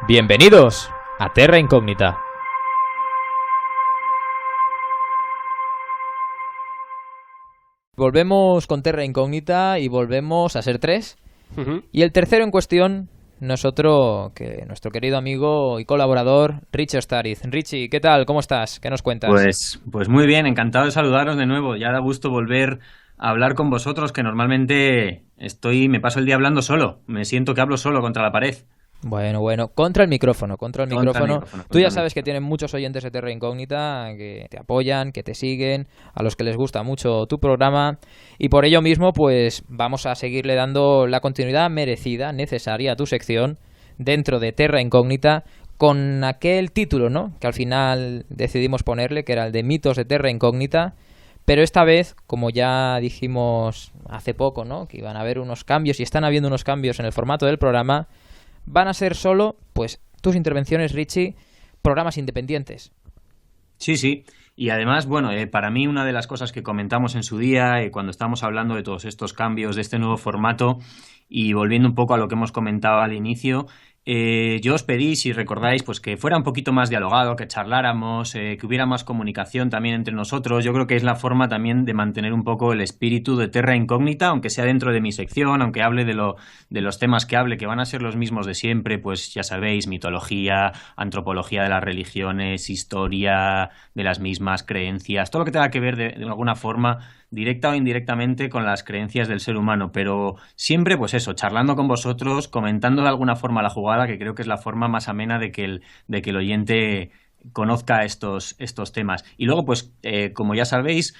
Bienvenidos a Terra Incógnita. Volvemos con Terra Incógnita y volvemos a ser tres. Y el tercero en cuestión no es otro que nuestro querido amigo y colaborador Richie Ostariz. Richie, ¿qué tal? ¿Cómo estás? ¿Qué nos cuentas? Pues muy bien, encantado de saludaros de nuevo. Ya da gusto volver a hablar con vosotros, que normalmente me paso el día hablando solo. Me siento que hablo solo contra la pared. Bueno, contra el micrófono. Tú ya sabes que tienen muchos oyentes de Terra Incógnita que te apoyan, que te siguen, a los que les gusta mucho tu programa, y por ello mismo pues vamos a seguirle dando la continuidad merecida, necesaria a tu sección dentro de Terra Incógnita, con aquel título, ¿no?, que al final decidimos ponerle, que era el de Mitos de Terra Incógnita. Pero esta vez, como ya dijimos hace poco, ¿no?, que iban a haber unos cambios, y están habiendo unos cambios en el formato del programa, van a ser solo, pues, tus intervenciones, Richie, programas independientes. Sí. Y además, bueno, para mí una de las cosas que comentamos en su día, cuando estábamos hablando de todos estos cambios, de este nuevo formato, y volviendo un poco a lo que hemos comentado al inicio, yo os pedí, si recordáis, pues que fuera un poquito más dialogado, que charláramos, que hubiera más comunicación también entre nosotros. Yo creo que es la forma también de mantener un poco el espíritu de Terra Incógnita, aunque sea dentro de mi sección, aunque hable de los temas que hable, que van a ser los mismos de siempre, pues ya sabéis, mitología, antropología de las religiones, historia de las mismas, creencias, todo lo que tenga que ver de alguna forma, directa o indirectamente, con las creencias del ser humano, pero siempre, pues eso, charlando con vosotros, comentando de alguna forma la jugada, que creo que es la forma más amena de que el oyente conozca estos temas. Y luego, pues, como ya sabéis,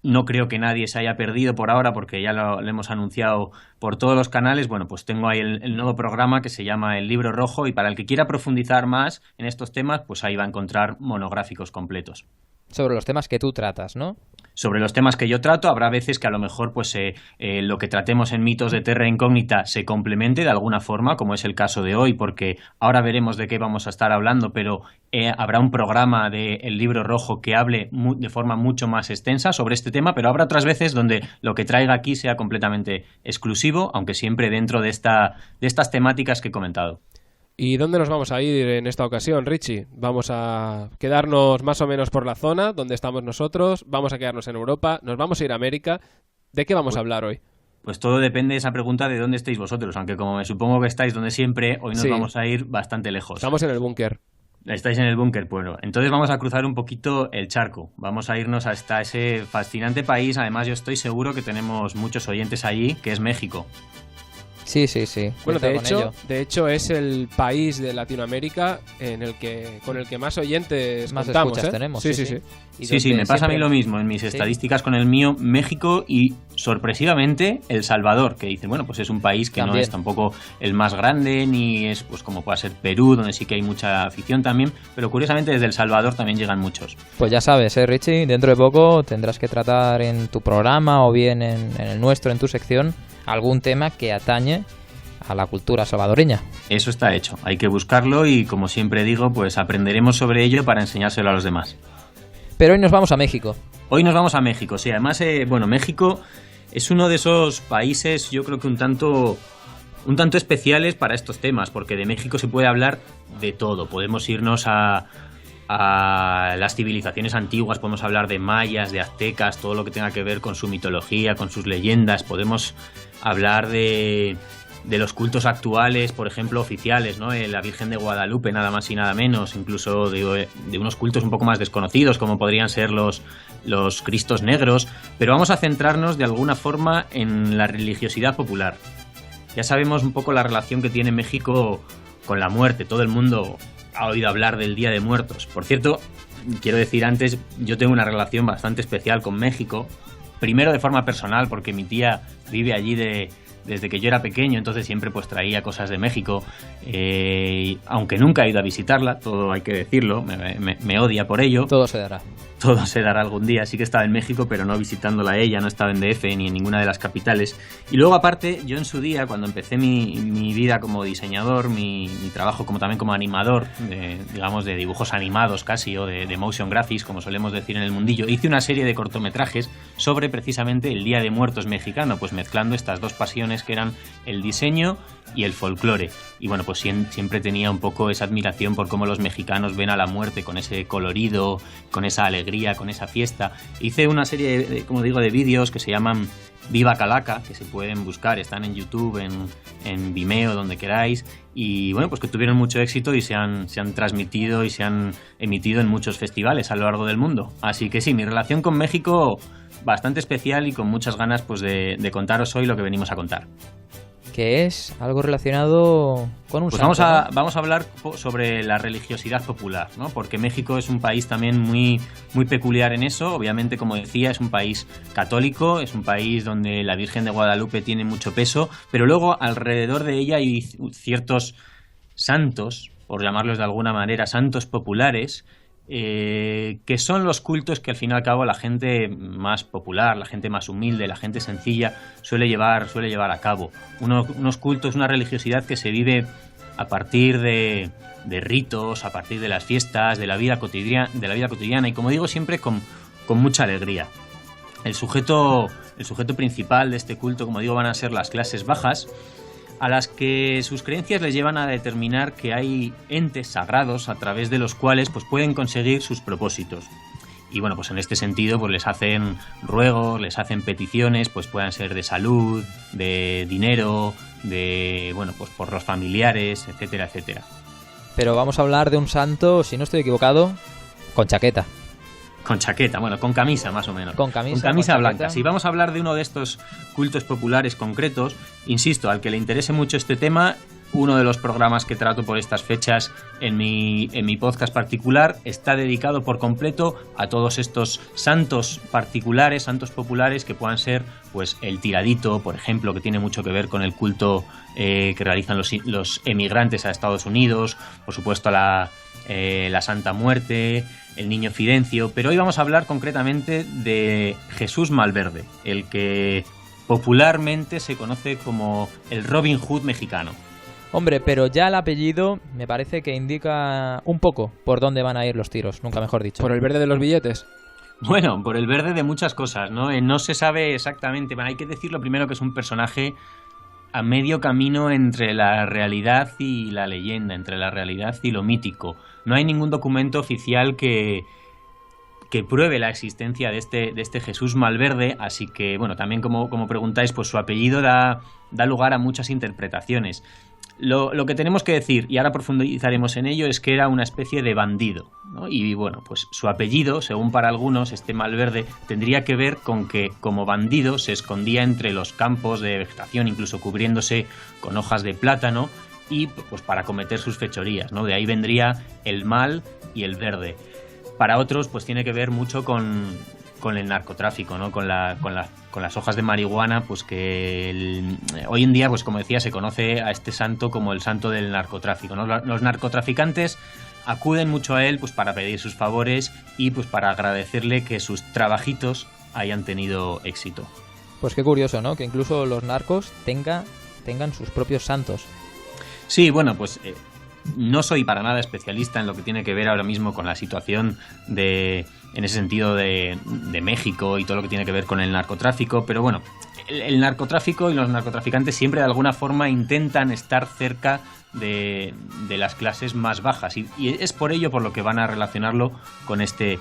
no creo que nadie se haya perdido por ahora, porque ya lo hemos anunciado por todos los canales. Bueno, pues tengo ahí el nuevo programa que se llama El Libro Rojo, y para el que quiera profundizar más en estos temas, pues ahí va a encontrar monográficos completos. Sobre los temas que tú tratas, ¿no? Sobre los temas que yo trato, habrá veces que a lo mejor pues lo que tratemos en Mitos de Terra Incógnita se complemente de alguna forma, como es el caso de hoy, porque ahora veremos de qué vamos a estar hablando, pero habrá un programa de El Libro Rojo que hable de forma mucho más extensa sobre este tema, pero habrá otras veces donde lo que traiga aquí sea completamente exclusivo, aunque siempre dentro de estas temáticas que he comentado. ¿Y dónde nos vamos a ir en esta ocasión, Richie? ¿Vamos a quedarnos más o menos por la zona donde estamos nosotros? ¿Vamos a quedarnos en Europa? ¿Nos vamos a ir a América? ¿De qué vamos a hablar hoy? Pues todo depende de esa pregunta de dónde estéis vosotros, aunque como me supongo que estáis donde siempre, hoy nos vamos a ir bastante lejos. Estamos en el búnker. Estáis en el búnker, bueno. Entonces vamos a cruzar un poquito el charco. Vamos a irnos hasta ese fascinante país. Además, yo estoy seguro que tenemos muchos oyentes allí, que es México. Sí. Bueno, de hecho es el país de Latinoamérica con el que más oyentes más contamos, escuchas tenemos. Sí. Sí, me pasa a mí lo mismo en mis estadísticas con el mío, México y sorpresivamente El Salvador, que dicen, bueno, pues es un país que también no es tampoco el más grande, ni es pues como pueda ser Perú, donde sí que hay mucha afición también, pero curiosamente desde El Salvador también llegan muchos. Pues ya sabes, Richie, dentro de poco tendrás que tratar en tu programa o bien en el nuestro, en tu sección, algún tema que atañe a la cultura salvadoreña. Eso está hecho, hay que buscarlo y, como siempre digo, pues aprenderemos sobre ello para enseñárselo a los demás. Pero hoy nos vamos a México. Hoy nos vamos a México, sí. Además, México es uno de esos países, yo creo que un tanto especiales para estos temas, porque de México se puede hablar de todo. Podemos irnos a las civilizaciones antiguas, podemos hablar de mayas, de aztecas, todo lo que tenga que ver con su mitología, con sus leyendas. Podemos hablar de los cultos actuales, por ejemplo, oficiales, ¿no? La Virgen de Guadalupe, nada más y nada menos, incluso de unos cultos un poco más desconocidos, como podrían ser los Cristos negros, pero vamos a centrarnos de alguna forma en la religiosidad popular. Ya sabemos un poco la relación que tiene México con la muerte. Todo el mundo ha oído hablar del Día de Muertos. Por cierto, quiero decir antes, yo tengo una relación bastante especial con México. Primero de forma personal, porque mi tía vive allí desde que yo era pequeño, entonces siempre pues traía cosas de México, aunque nunca he ido a visitarla, todo hay que decirlo, me odia por ello. Todo se dará algún día. Sí que estaba en México, pero no visitándola a ella, no estaba en DF ni en ninguna de las capitales. Y luego, aparte, yo en su día, cuando empecé mi vida como diseñador, mi trabajo también como animador, de dibujos animados casi, o de motion graphics, como solemos decir en el mundillo, hice una serie de cortometrajes sobre precisamente el Día de Muertos mexicano, pues mezclando estas dos pasiones pasiones que eran el diseño y el folclore. Y bueno, pues siempre tenía un poco esa admiración por cómo los mexicanos ven a la muerte con ese colorido, con esa alegría, con esa fiesta. Hice una serie, como digo, de vídeos que se llaman Viva Calaca, que se pueden buscar, están en YouTube, en Vimeo, donde queráis, y bueno, pues que tuvieron mucho éxito y se han transmitido y se han emitido en muchos festivales a lo largo del mundo. Así que sí, mi relación con México bastante especial y con muchas ganas pues de contaros hoy lo que venimos a contar. Que es algo relacionado con un pues santo, vamos a hablar sobre la religiosidad popular, ¿no? Porque México es un país también muy, muy peculiar en eso. Obviamente, como decía, es un país católico, es un país donde la Virgen de Guadalupe tiene mucho peso, pero luego alrededor de ella hay ciertos santos, por llamarlos de alguna manera, santos populares, que son los cultos que al fin y al cabo la gente más popular, la gente más humilde, la gente sencilla suele llevar a cabo. Unos cultos, una religiosidad que se vive a partir de ritos, a partir de las fiestas, de la vida cotidiana y, como digo, siempre con mucha alegría. El sujeto principal de este culto, como digo, van a ser las clases bajas, a las que sus creencias les llevan a determinar que hay entes sagrados a través de los cuales pues pueden conseguir sus propósitos. Y bueno, pues en este sentido pues les hacen ruegos, les hacen peticiones, pues puedan ser de salud, de dinero, de bueno, pues por los familiares, etcétera, etcétera. Pero vamos a hablar de un santo, si no estoy equivocado, con chaqueta. Con chaqueta, bueno, con camisa más o menos. Con camisa blanca. Si vamos a hablar de uno de estos cultos populares concretos, insisto, al que le interese mucho este tema, uno de los programas que trato por estas fechas en mi podcast particular está dedicado por completo a todos estos santos particulares, santos populares que puedan ser pues el tiradito, por ejemplo, que tiene mucho que ver con el culto que realizan los emigrantes a Estados Unidos, por supuesto la Santa Muerte, el Niño Fidencio, pero hoy vamos a hablar concretamente de Jesús Malverde, el que popularmente se conoce como el Robin Hood mexicano. Hombre, pero ya el apellido me parece que indica un poco por dónde van a ir los tiros, nunca mejor dicho. ¿Por el verde de los billetes? Bueno, por el verde de muchas cosas, ¿no? No se sabe exactamente, bueno, hay que decirlo primero que es un personaje a medio camino entre la realidad y la leyenda, entre la realidad y lo mítico. No hay ningún documento oficial que pruebe la existencia de este Jesús Malverde, así que, bueno, también como preguntáis, pues su apellido da lugar a muchas interpretaciones. Lo que tenemos que decir, y ahora profundizaremos en ello, es que era una especie de bandido, ¿no? Y bueno, pues su apellido, según para algunos, este Malverde, tendría que ver con que como bandido se escondía entre los campos de vegetación, incluso cubriéndose con hojas de plátano, y pues para cometer sus fechorías, ¿no? De ahí vendría el mal y el verde. Para otros, pues tiene que ver mucho con el narcotráfico, ¿no? Con las hojas de marihuana, pues que hoy en día, pues como decía, se conoce a este santo como el santo del narcotráfico, ¿no? Los narcotraficantes acuden mucho a él pues para pedir sus favores y pues para agradecerle que sus trabajitos hayan tenido éxito. Pues qué curioso, ¿no? Que incluso los narcos tengan sus propios santos. Sí, bueno, pues no soy para nada especialista en lo que tiene que ver ahora mismo con la situación en ese sentido de México y todo lo que tiene que ver con el narcotráfico, pero bueno, el narcotráfico y los narcotraficantes siempre de alguna forma intentan estar cerca de las clases más bajas y es por ello por lo que van a relacionarlo con este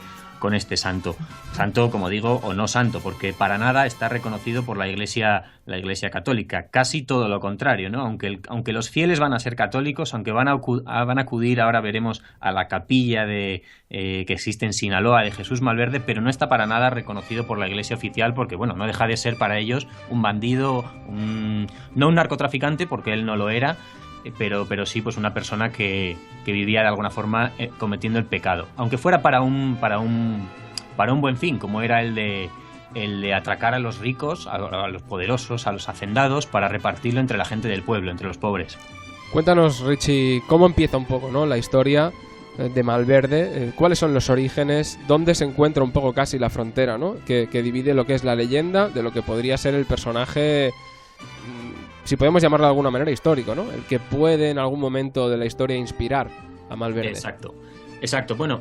santo. Santo, como digo, o no santo, porque para nada está reconocido por la Iglesia católica. Casi todo lo contrario, ¿no? Aunque los fieles van a ser católicos, aunque van a acudir, ahora veremos, a la capilla que existe en Sinaloa de Jesús Malverde, pero no está para nada reconocido por la Iglesia oficial, porque bueno, no deja de ser para ellos un bandido, no un narcotraficante, porque él no lo era, pero sí pues una persona que vivía de alguna forma cometiendo el pecado, aunque fuera para un buen fin, como era el de atracar a los ricos, a los poderosos, a los hacendados, para repartirlo entre la gente del pueblo, entre los pobres. Cuéntanos, Richie, cómo empieza un poco, ¿no?, la historia de Malverde, cuáles son los orígenes, dónde se encuentra un poco casi la frontera, ¿no?, que divide lo que es la leyenda de lo que podría ser el personaje, si podemos llamarlo de alguna manera, histórico, ¿no?, el que puede en algún momento de la historia inspirar a Malverde. Exacto. Bueno,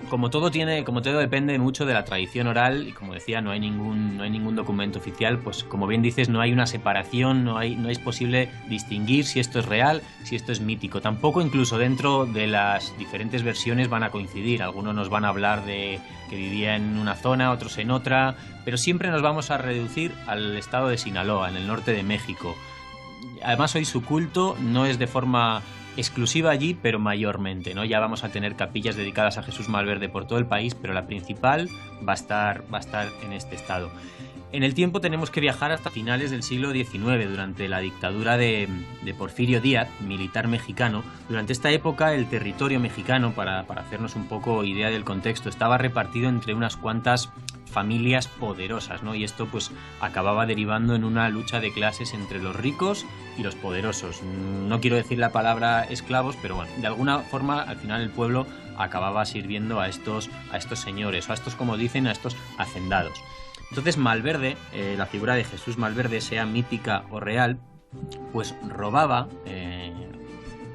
como todo depende mucho de la tradición oral, y como decía, no hay ningún documento oficial, pues como bien dices, no hay una separación, no es posible distinguir si esto es real, si esto es mítico. Tampoco incluso dentro de las diferentes versiones van a coincidir. Algunos nos van a hablar de que vivía en una zona, otros en otra, pero siempre nos vamos a reducir al estado de Sinaloa, en el norte de México. Además, hoy su culto no es de forma exclusiva allí, pero mayormente, ¿no? Ya vamos a tener capillas dedicadas a Jesús Malverde por todo el país, pero la principal va a estar en este estado. En el tiempo tenemos que viajar hasta finales del siglo XIX, durante la dictadura de Porfirio Díaz, militar mexicano. Durante esta época el territorio mexicano, para hacernos un poco idea del contexto, estaba repartido entre unas cuantas familias poderosas, ¿no? Y esto pues acababa derivando en una lucha de clases entre los ricos y los poderosos. No quiero decir la palabra esclavos, pero bueno, de alguna forma al final el pueblo acababa sirviendo a estos señores, o a estos, como dicen, a estos hacendados. Entonces Malverde, la figura de Jesús Malverde, sea mítica o real, pues robaba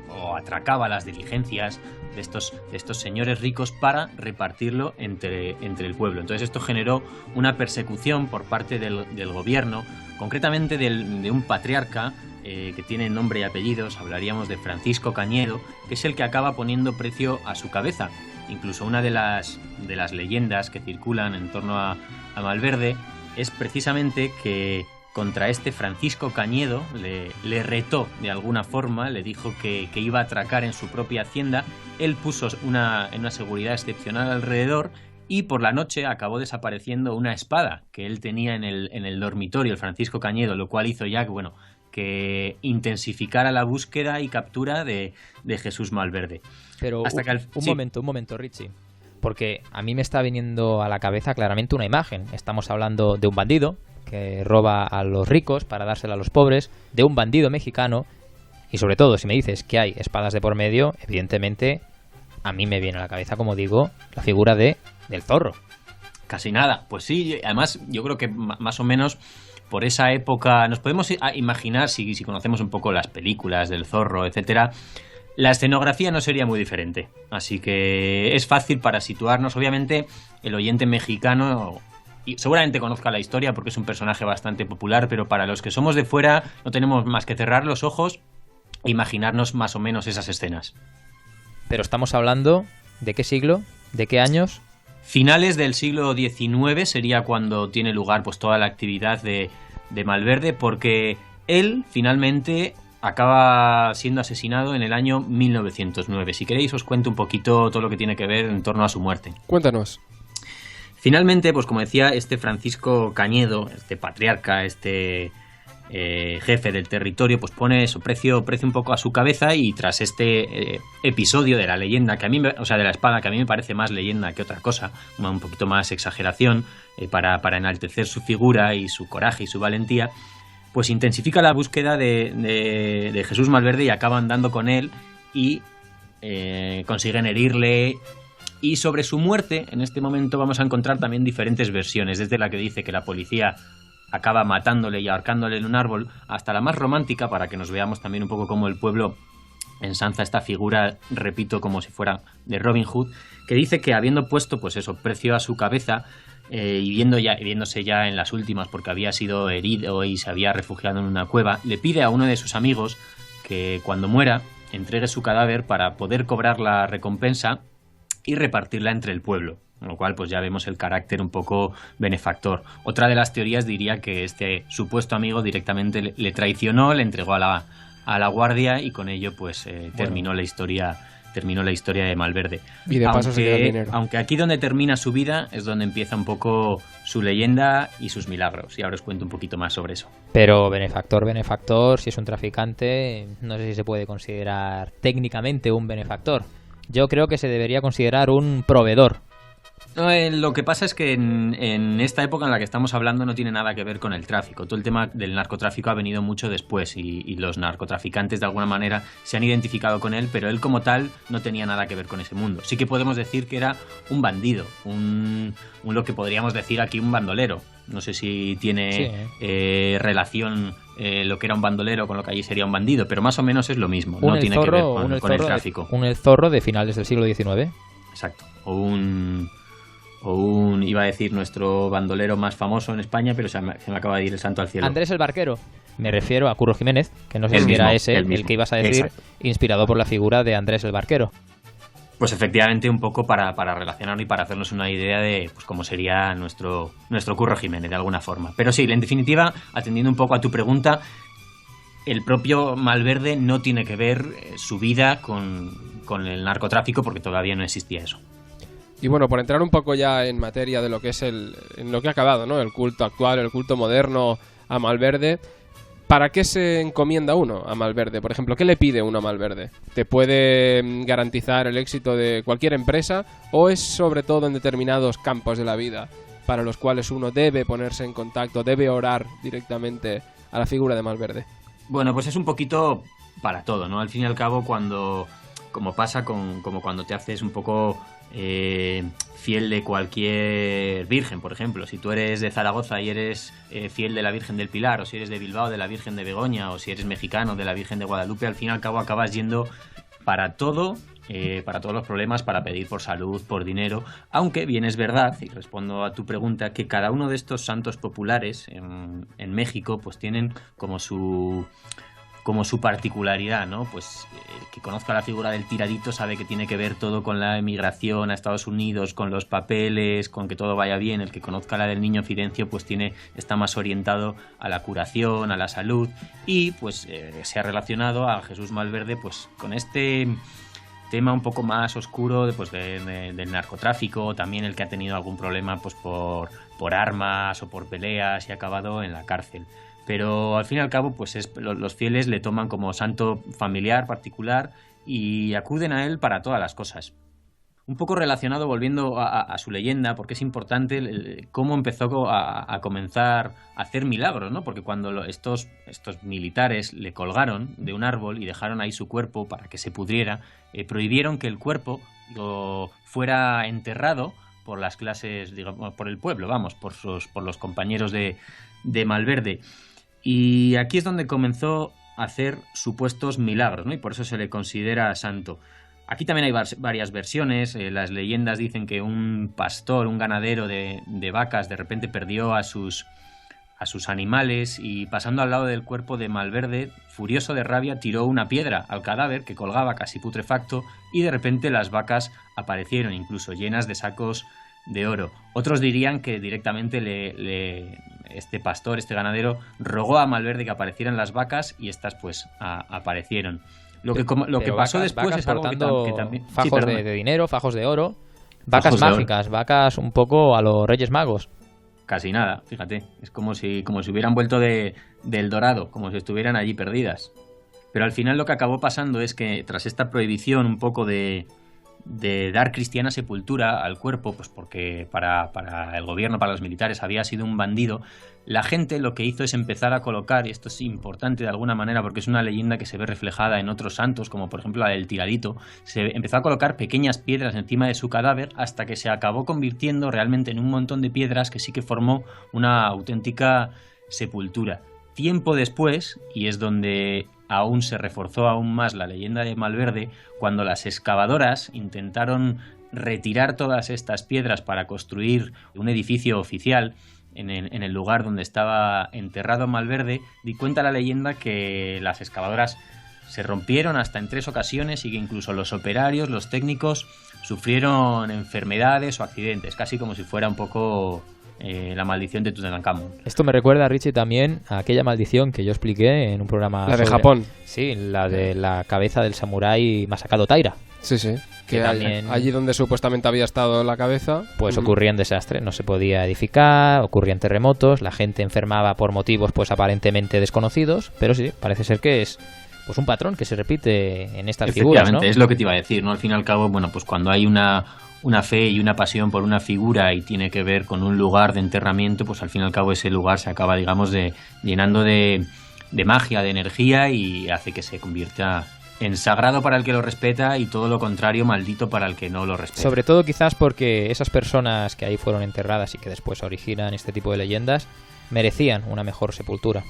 o atracaba las diligencias de estos señores ricos para repartirlo entre el pueblo. Entonces esto generó una persecución por parte del gobierno, concretamente de un patriarca que tiene nombre y apellidos. Hablaríamos de Francisco Cañedo, que es el que acaba poniendo precio a su cabeza. Incluso una de las leyendas que circulan en torno a Malverde es precisamente que contra este Francisco Cañedo le retó de alguna forma, le dijo que iba a atracar en su propia hacienda. Él puso una seguridad excepcional alrededor y por la noche acabó desapareciendo una espada que él tenía en el dormitorio, el Francisco Cañedo, lo cual hizo ya que intensificara la búsqueda y captura de Jesús Malverde. Pero un momento, Richie, porque a mí me está viniendo a la cabeza claramente una imagen. Estamos hablando de un bandido que roba a los ricos para dársela a los pobres, de un bandido mexicano, y sobre todo si me dices que hay espadas de por medio, evidentemente a mí me viene a la cabeza, como digo, la figura del zorro. Casi nada, pues sí, además yo creo que más o menos por esa época nos podemos imaginar, si conocemos un poco las películas del zorro, etcétera, la escenografía no sería muy diferente, así que es fácil para situarnos. Obviamente el oyente mexicano y seguramente conozca la historia porque es un personaje bastante popular, pero para los que somos de fuera no tenemos más que cerrar los ojos e imaginarnos más o menos esas escenas. Pero estamos hablando ¿de qué siglo? ¿De qué años? Finales del siglo XIX sería cuando tiene lugar pues toda la actividad de Malverde, porque él finalmente acaba siendo asesinado en el año 1909. Si queréis os cuento un poquito todo lo que tiene que ver en torno a su muerte. Cuéntanos. Finalmente, pues como decía, este Francisco Cañedo, este patriarca, este jefe del territorio, pues pone su precio un poco a su cabeza, y tras este episodio de la leyenda, de la espada, que a mí me parece más leyenda que otra cosa, un poquito más exageración, para enaltecer su figura y su coraje y su valentía, pues intensifica la búsqueda de Jesús Malverde y acaban dando con él y consiguen herirle. Y sobre su muerte, en este momento vamos a encontrar también diferentes versiones, desde la que dice que la policía acaba matándole y ahorcándole en un árbol, hasta la más romántica, para que nos veamos también un poco cómo el pueblo ensalza esta figura, repito, como si fuera de Robin Hood, que dice que habiendo puesto pues eso, precio a su cabeza, y viéndose ya en las últimas porque había sido herido y se había refugiado en una cueva, le pide a uno de sus amigos que cuando muera entregue su cadáver para poder cobrar la recompensa y repartirla entre el pueblo, con lo cual pues ya vemos el carácter un poco benefactor. Otra de las teorías diría que este supuesto amigo directamente le traicionó, le entregó a la guardia, y con ello pues terminó la historia de Malverde. Y de paso se queda el dinero. Aunque aquí donde termina su vida es donde empieza un poco su leyenda y sus milagros, y ahora os cuento un poquito más sobre eso. Pero benefactor, si es un traficante, no sé si se puede considerar técnicamente un benefactor. Yo creo que se debería considerar un proveedor. Lo que pasa es que en esta época en la que estamos hablando no tiene nada que ver con el tráfico. Todo el tema del narcotráfico ha venido mucho después, y los narcotraficantes de alguna manera se han identificado con él, pero él como tal no tenía nada que ver con ese mundo. Sí que podemos decir que era un bandido, lo que podríamos decir aquí un bandolero. No sé si tiene relación lo que era un bandolero con lo que allí sería un bandido, pero más o menos es lo mismo. No tiene que ver con el tráfico. El zorro de finales del siglo XIX. Exacto. O un iba a decir nuestro bandolero más famoso en España, pero se me acaba de ir el santo al cielo. Andrés el Barquero. Me refiero a Curro Jiménez, que no sé si era ese el que ibas a decir, exacto, inspirado por la figura de Andrés el Barquero. Pues efectivamente, un poco para relacionarlo y para hacernos una idea de pues cómo sería nuestro Curro Jiménez, de alguna forma. Pero sí, en definitiva, atendiendo un poco a tu pregunta, el propio Malverde no tiene que ver su vida con el narcotráfico, porque todavía no existía eso. Y bueno, por entrar un poco ya en materia de lo que es en lo que ha acabado, ¿no? El culto actual, el culto moderno a Malverde, ¿para qué se encomienda uno a Malverde? Por ejemplo, ¿qué le pide uno a Malverde? ¿Te puede garantizar el éxito de cualquier empresa o es sobre todo en determinados campos de la vida para los cuales uno debe ponerse en contacto, debe orar directamente a la figura de Malverde? Bueno, pues es un poquito para todo, ¿no? Al fin y al cabo, como pasa como cuando te haces un poco fiel de cualquier virgen, por ejemplo. Si tú eres de Zaragoza y eres fiel de la Virgen del Pilar, o si eres de Bilbao de la Virgen de Begoña, o si eres mexicano de la Virgen de Guadalupe, al fin y al cabo acabas yendo para todo, para todos los problemas, para pedir por salud, por dinero, aunque bien es verdad, y respondo a tu pregunta, que cada uno de estos santos populares en México pues tienen como su particularidad, ¿no? Pues el que conozca la figura del tiradito sabe que tiene que ver todo con la emigración a Estados Unidos, con los papeles, con que todo vaya bien. El que conozca la del niño Fidencio pues está más orientado a la curación, a la salud, y pues se ha relacionado a Jesús Malverde pues con este tema un poco más oscuro del narcotráfico, también el que ha tenido algún problema pues por armas o por peleas y ha acabado en la cárcel. Pero al fin y al cabo pues los fieles le toman como santo familiar particular y acuden a él para todas las cosas. Un poco relacionado, volviendo a su leyenda, porque es importante cómo empezó a comenzar a hacer milagros, ¿no? Porque cuando estos militares le colgaron de un árbol y dejaron ahí su cuerpo para que se pudriera, prohibieron que el cuerpo fuera enterrado por las clases, digamos, por el pueblo, vamos, por los compañeros de Malverde. Y aquí es donde comenzó a hacer supuestos milagros, ¿no? Y por eso se le considera santo. Aquí también hay varias versiones. Las leyendas dicen que un pastor, un ganadero de vacas, de repente perdió a sus animales y pasando al lado del cuerpo de Malverde, furioso de rabia, tiró una piedra al cadáver que colgaba casi putrefacto y de repente las vacas aparecieron, incluso llenas de sacos de oro. Otros dirían que directamente este pastor, este ganadero, rogó a Malverde que aparecieran las vacas y estas pues aparecieron. Lo que pasó después es algo que también... Fajos de dinero, fajos de oro, vacas mágicas, vacas un poco a los Reyes Magos. Casi nada, fíjate. Es como si hubieran vuelto del Dorado, como si estuvieran allí perdidas. Pero al final lo que acabó pasando es que tras esta prohibición un poco de dar cristiana sepultura al cuerpo, pues porque para el gobierno, para los militares, había sido un bandido, la gente lo que hizo es empezar a colocar, y esto es importante de alguna manera porque es una leyenda que se ve reflejada en otros santos, como por ejemplo la del tiradito, se empezó a colocar pequeñas piedras encima de su cadáver hasta que se acabó convirtiendo realmente en un montón de piedras que sí que formó una auténtica sepultura. Tiempo después, y es donde aún se reforzó aún más la leyenda de Malverde, cuando las excavadoras intentaron retirar todas estas piedras para construir un edificio oficial en el lugar donde estaba enterrado Malverde, di cuenta la leyenda que las excavadoras se rompieron hasta en 3 ocasiones y que incluso los operarios, los técnicos, sufrieron enfermedades o accidentes, casi como si fuera un poco la maldición de Tutankamón. Esto me recuerda, Richie, también a aquella maldición que yo expliqué en un programa... La de Japón. Sí, la de la cabeza del samurái Masakado Taira. Sí, sí. Que también, allí donde supuestamente había estado la cabeza... Pues ocurrían desastres, no se podía edificar, ocurrían terremotos, la gente enfermaba por motivos pues aparentemente desconocidos, pero sí, parece ser que es pues un patrón que se repite en estas figuras, ¿no? Es lo que te iba a decir, ¿no? Al fin y al cabo, bueno, pues cuando hay una fe y una pasión por una figura y tiene que ver con un lugar de enterramiento, pues al fin y al cabo ese lugar se acaba, digamos, llenando de magia, de energía y hace que se convierta en sagrado para el que lo respeta y todo lo contrario, maldito para el que no lo respeta. Sobre todo quizás porque esas personas que ahí fueron enterradas y que después originan este tipo de leyendas merecían una mejor sepultura.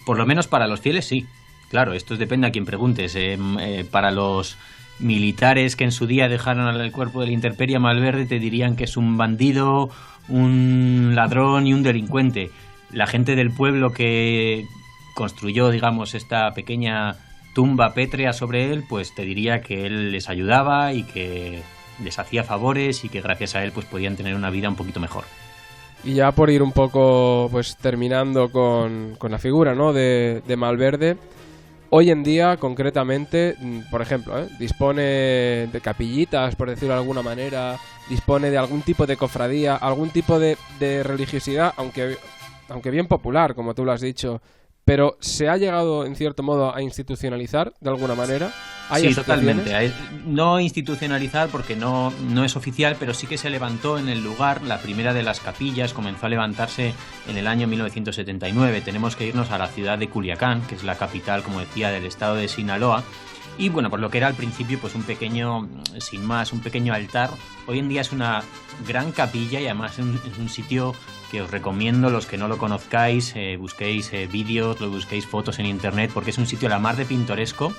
Por lo menos para los fieles sí. Claro, esto depende a quien preguntes. Para los militares que en su día dejaron al cuerpo de la intemperie a Malverde te dirían que es un bandido, un ladrón y un delincuente. La gente del pueblo que construyó, digamos, esta pequeña tumba pétrea sobre él, pues te diría que él les ayudaba y que les hacía favores y que gracias a él pues podían tener una vida un poquito mejor. Y ya por ir un poco pues terminando con la figura, ¿no?, de Malverde, hoy en día concretamente, por ejemplo, dispone de capillitas, por decirlo de alguna manera, dispone de algún tipo de cofradía, algún tipo de religiosidad, aunque bien popular, como tú lo has dicho, pero ¿se ha llegado en cierto modo a institucionalizar de alguna manera? Sí, totalmente. No institucionalizar porque no es oficial, pero sí que se levantó en el lugar. La primera de las capillas comenzó a levantarse en el año 1979. Tenemos que irnos a la ciudad de Culiacán, que es la capital, como decía, del estado de Sinaloa. Y bueno, por lo que era al principio, pues un pequeño, sin más, un pequeño altar. Hoy en día es una gran capilla y además es un sitio que os recomiendo, los que no lo conozcáis, busquéis vídeos, busquéis fotos en internet, porque es un sitio a la mar de pintoresco.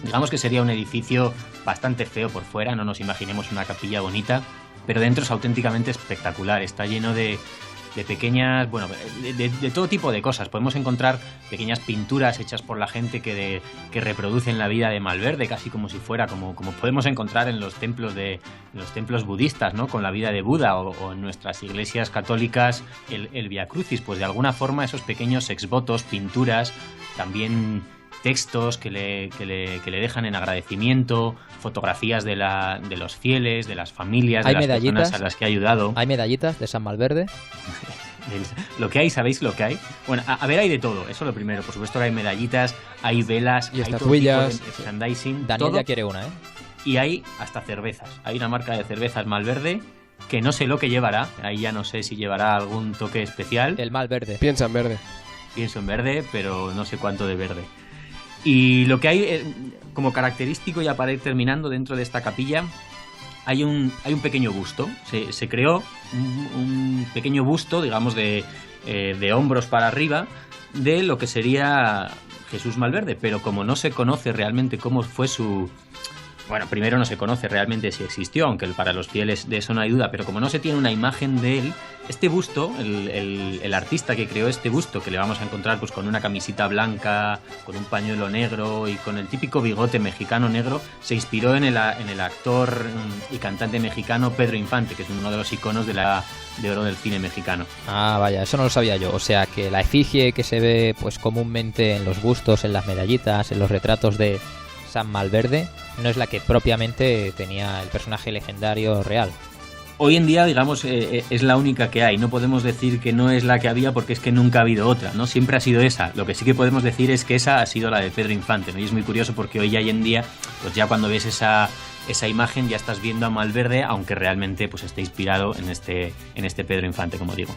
Digamos que sería un edificio bastante feo por fuera, no nos imaginemos una capilla bonita, pero dentro es auténticamente espectacular. Está lleno de pequeñas, bueno, de todo tipo de cosas. Podemos encontrar pequeñas pinturas hechas por la gente que reproducen la vida de Malverde, casi como si fuera, como podemos encontrar en los templos budistas, ¿no?, con la vida de Buda, o en nuestras iglesias católicas el Vía Crucis. Pues de alguna forma esos pequeños exvotos, pinturas, también textos que le dejan en agradecimiento, fotografías de los fieles, de las familias, de las personas a las que ha ayudado. ¿Hay medallitas de San Malverde? Lo que hay, ¿sabéis lo que hay? Bueno, a ver, hay de todo, eso lo primero. Por supuesto que hay medallitas, hay velas, y hay estatuillas, todo tipo de merchandising. Daniel todo. Ya quiere una, ¿eh? Y hay hasta cervezas. Hay una marca de cervezas Malverde que no sé lo que llevará. Ahí ya no sé si llevará algún toque especial. El Malverde. Piensa en verde. Pienso en verde, pero no sé cuánto de verde. Y lo que hay como característico, ya para ir terminando, dentro de esta capilla hay un pequeño busto. Se creó un pequeño busto, digamos, de hombros para arriba, de lo que sería Jesús Malverde, pero como no se conoce realmente cómo fue su... Bueno, primero no se conoce realmente si existió, aunque para los fieles de eso no hay duda, pero como no se tiene una imagen de él, este busto, el artista que creó este busto, que le vamos a encontrar pues con una camisita blanca, con un pañuelo negro y con el típico bigote mexicano negro, se inspiró en el actor y cantante mexicano Pedro Infante, que es uno de los iconos de la de oro del cine mexicano. Ah, vaya, eso no lo sabía yo. O sea que la efigie que se ve pues comúnmente en los bustos, en las medallitas, en los retratos de San Malverde, no es la que propiamente tenía el personaje legendario real. Hoy en día, digamos, es la única que hay. No podemos decir que no es la que había porque es que nunca ha habido otra, ¿no? Siempre ha sido esa. Lo que sí que podemos decir es que esa ha sido la de Pedro Infante, ¿no? Y es muy curioso porque hoy en día, pues ya cuando ves esa imagen ya estás viendo a Malverde, aunque realmente pues esté inspirado en este Pedro Infante, como digo.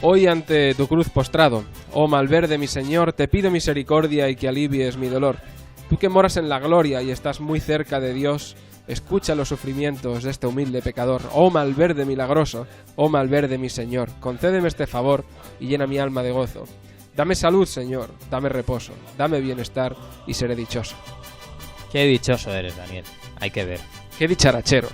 Hoy ante tu cruz postrado, oh Malverde mi señor, te pido misericordia y que alivies mi dolor. Tú que moras en la gloria y estás muy cerca de Dios, escucha los sufrimientos de este humilde pecador. Oh Malverde milagroso, oh Malverde mi señor, concédeme este favor y llena mi alma de gozo. Dame salud, Señor, dame reposo, dame bienestar y seré dichoso. Qué dichoso eres, Daniel, hay que ver. Qué dicharachero,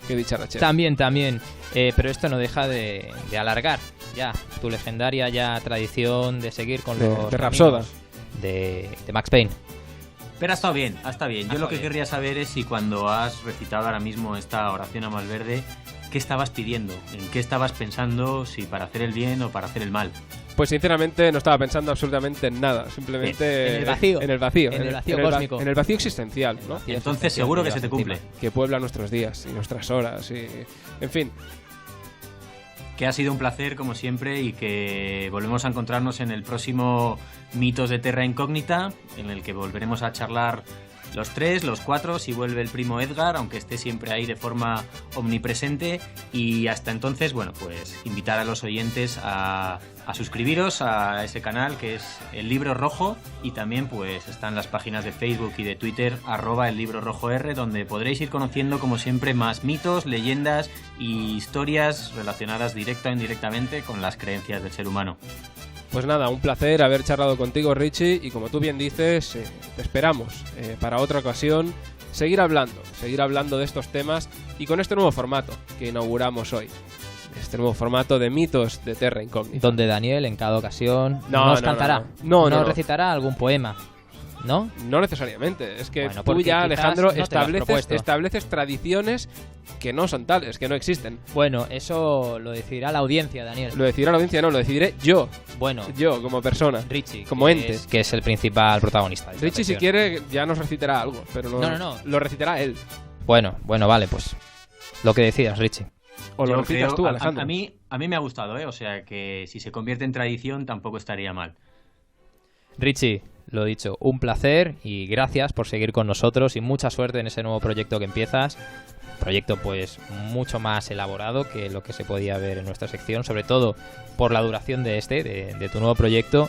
qué dicharachero. También, pero esto no deja de alargar ya tu legendaria ya tradición de seguir con los de Rapsoda, de Max Payne. Pero ha estado bien. Yo lo que querría saber es si cuando has recitado ahora mismo esta oración a Malverde, ¿qué estabas pidiendo? ¿En qué estabas pensando? ¿Si para hacer el bien o para hacer el mal? Pues sinceramente no estaba pensando absolutamente en nada. Simplemente en el vacío. En el vacío. En el vacío cósmico. En el vacío existencial, ¿no? Entonces seguro que se te cumple. Que puebla nuestros días y nuestras horas y... En fin... Que ha sido un placer, como siempre, y que volvemos a encontrarnos en el próximo Mitos de Terra Incógnita, en el que volveremos a charlar los 3, los 4, si vuelve el primo Edgar, aunque esté siempre ahí de forma omnipresente. Y hasta entonces, bueno, pues invitar a los oyentes a suscribiros a ese canal que es El Libro Rojo, y también pues están las páginas de Facebook y de Twitter @ellibrorojoR, donde podréis ir conociendo, como siempre, más mitos, leyendas y historias relacionadas directa o indirectamente con las creencias del ser humano. Pues nada, un placer haber charlado contigo, Richie, y como tú bien dices, te esperamos para otra ocasión, seguir hablando de estos temas y con este nuevo formato que inauguramos hoy. Este nuevo formato de mitos de Terra Incógnita. Donde Daniel en cada ocasión nos cantará. No. Nos recitará algún poema. ¿No? No necesariamente. Es que bueno, tú ya, Alejandro, no estableces tradiciones que no son tales, que no existen. Bueno, eso lo decidirá la audiencia, Daniel. Lo decidirá la audiencia, no, lo decidiré yo. Bueno, yo como persona. Richie, como ente. Que es el principal protagonista. Richie, si quiere, ya nos recitará algo, pero no. Lo recitará él. Bueno, vale, pues lo que decidas, Richie. O lo recitas tú, Alejandro. A mí me ha gustado, o sea que si se convierte en tradición tampoco estaría mal. Richie, lo dicho, un placer y gracias por seguir con nosotros y mucha suerte en ese nuevo proyecto que empiezas. Proyecto pues mucho más elaborado que lo que se podía ver en nuestra sección, sobre todo por la duración de tu nuevo proyecto,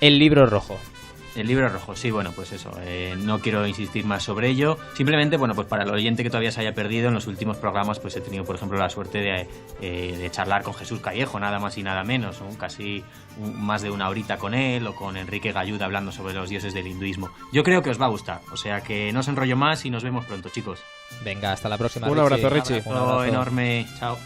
El Libro Rojo. El Libro Rojo, sí, bueno, pues eso, no quiero insistir más sobre ello. Simplemente, bueno, pues para el oyente que todavía se haya perdido, en los últimos programas pues he tenido, por ejemplo, la suerte de charlar con Jesús Callejo, nada más y nada menos, ¿no? Casi más de una horita con él, o con Enrique Galluda hablando sobre los dioses del hinduismo. Yo creo que os va a gustar, o sea que no os enrollo más y nos vemos pronto, chicos. Venga, hasta la próxima, Un abrazo, Richie. Un abrazo enorme, chao.